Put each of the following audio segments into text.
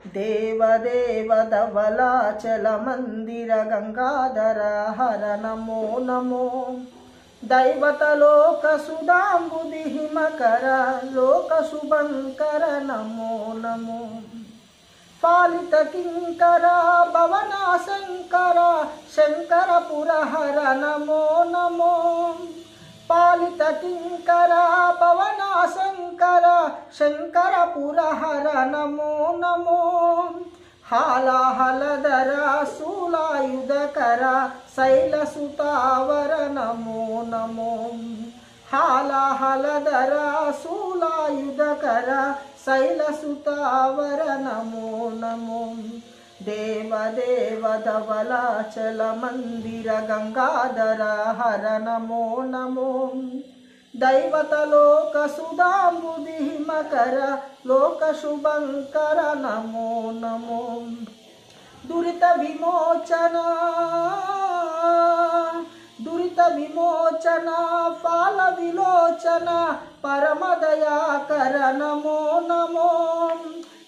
देवदेव धवलाचल मंदिर गंगाधर हर नमो नमो दैवतलोक सुधांबुधि हिमकर लोक शुभंकर नमो नमो पालित किंकर भवना शंकर शंकर पुरहर नमो नमो पालित किंकर भवना शंकर शंकर पुरहर नमो नमो हालाहलधर शूलायुधकर शैलसुतावर नमो नमो हालाहलधर शूलायुधकर शैलसुतावर नमो नमो देवदेव धवलाचल मंदिर गंगाधर हर नमो नमो दैवतलोक सुधांबुधि हिमकर लोक शुभंकर नमो नमो दुरित विमोचन फाल विलोचन परम दयाकर नमो नमो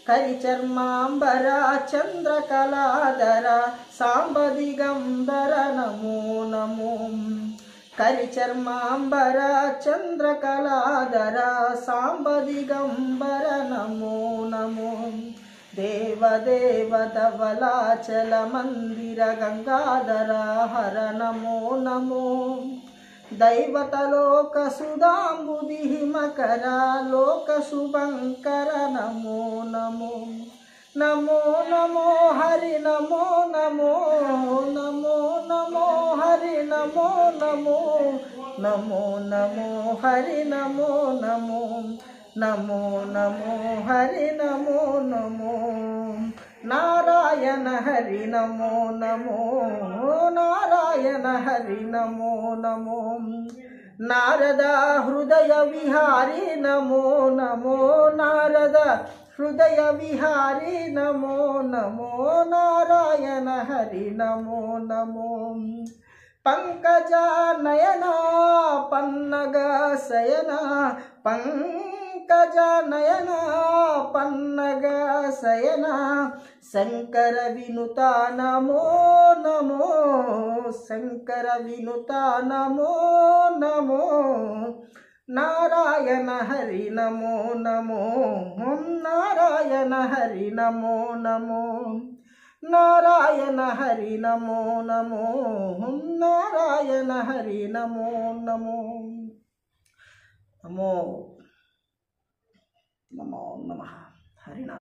करिचर्मांबर चंद्रकलाधर सांब दिगंबर नमो नमो करिचर्मांबर चंद्रकलाधर सांब दिगंबर नमो नमो देवदेव धवलाचल मंदिर गंगाधर हर नमो नमो दैवतलोक सुधांबुधि हिमकर लोक शुभंकर नमो नमो नमो नमो हरि नमो नमो नमो नमो हरि नमो नमो नमो नमो हरि नमो नमो नमो नमो हरि नमो नमो नारायण हरि नमो नमो नारायण हरि नमो नमो नारद हृदय विहारी नमो नमो नारद हृदय विहारी नमो नमो नारायण हरि नमो नमो पंकज नयना पन्नग शयना पंकज नयना पन्नग शयना शंकर विनुता नमो नमो शंकर विनुता नमो नमो नारायण हरि नमो नमो नारायण हरि नमो नमो नारायण हरि नमो नमो नारायण हरि नमो नमो नमो नमो नमः हरि